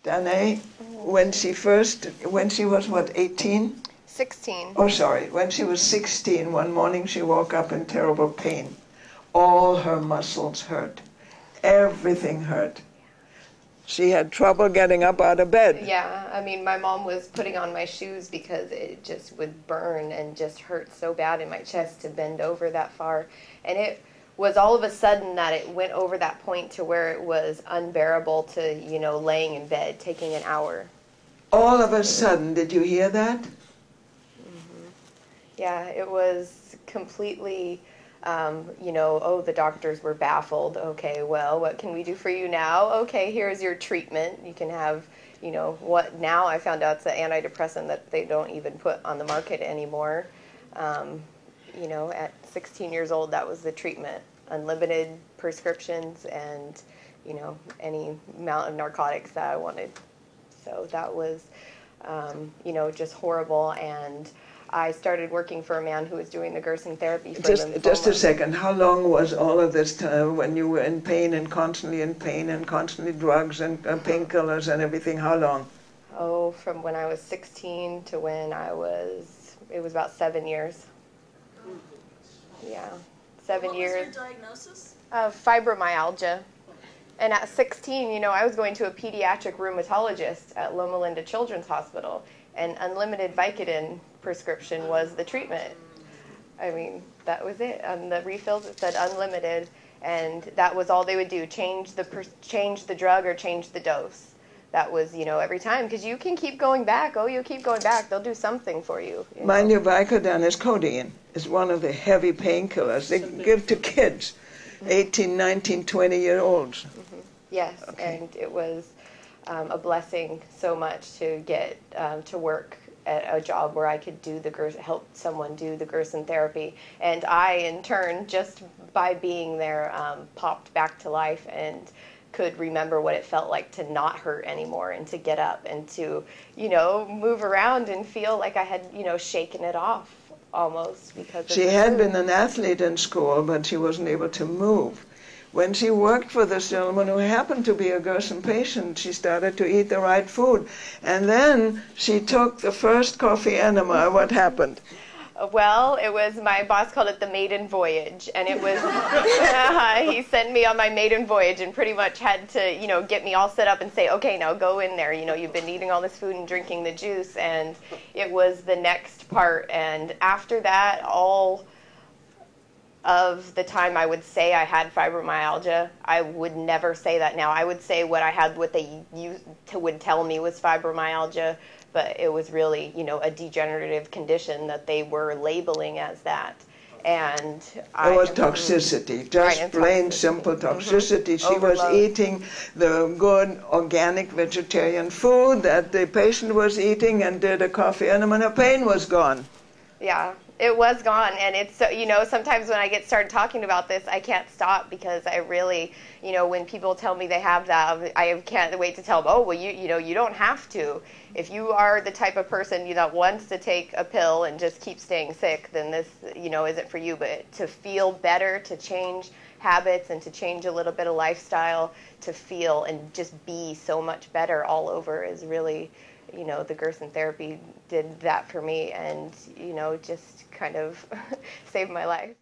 Danae, when she was what, 18? 16. Oh, sorry. When she was 16, one morning she woke up in terrible pain. All her muscles hurt. Everything hurt. She had trouble getting up out of bed. Yeah, I mean, my mom was putting on my shoes because it just would burn and just hurt so bad in my chest to bend over that far. And it was all of a sudden that it went over that point to where it was unbearable to, laying in bed, taking an hour. All of a sudden, did you hear that? Yeah, it was completely, the doctors were baffled. Okay, well, what can we do for you now? Okay, here's your treatment. You can have, what now I found out it's an antidepressant that they don't even put on the market anymore. At 16 years old, that was the treatment. Unlimited prescriptions and, any amount of narcotics that I wanted. So that was, just horrible. And I started working for a man who was doing the Gerson Therapy for lymphoma. Just a second. How long was all of this time when you were in pain and constantly drugs and painkillers and everything? How long? Oh, from when I was 16 to when it was about 7 years. Yeah, 7 years. What was your diagnosis? Fibromyalgia. And at 16, I was going to a pediatric rheumatologist at Loma Linda Children's Hospital, and unlimited Vicodin prescription was the treatment. I mean, that was it. On the refills, it said unlimited, and that was all they would do, change the drug or change the dose. That was, every time, because you can keep going back. Oh, you keep going back. They'll do something for you. Mind you, Vicodin is codeine. It's one of the heavy painkillers they give to kids, 18, 19, 20-year-olds. Yes, okay. And it was a blessing so much to get to work at a job where I could help someone do the Gerson therapy. And I, in turn, just by being there, popped back to life and could remember what it felt like to not hurt anymore and to get up and to, move around and feel like I had, shaken it off almost because of She had been an athlete in school, but she wasn't able to move. When she worked for this gentleman who happened to be a Gerson patient, she started to eat the right food. And then she took the first coffee enema. What happened? Well, my boss called it the maiden voyage, and it was, he sent me on my maiden voyage and pretty much had to, get me all set up and say, okay, now go in there, you've been eating all this food and drinking the juice, and it was the next part. And after that, all of the time I would say I had fibromyalgia, I would never say that now. I would say what they would tell me was fibromyalgia, but it was really, a degenerative condition that they were labeling as that. And it was toxicity, just plain simple toxicity. She was eating the good organic vegetarian food that the patient was eating and did a coffee enema and her pain was gone. Yeah. It was gone, and it's, sometimes when I get started talking about this, I can't stop because I really, when people tell me they have that, I can't wait to tell them, oh, well, you don't have to. If you are the type of person that wants to take a pill and just keep staying sick, then this, isn't for you. But to feel better, to change habits, and to change a little bit of lifestyle, to feel and just be so much better all over is really, the Gerson therapy did that for me and, just kind of saved my life.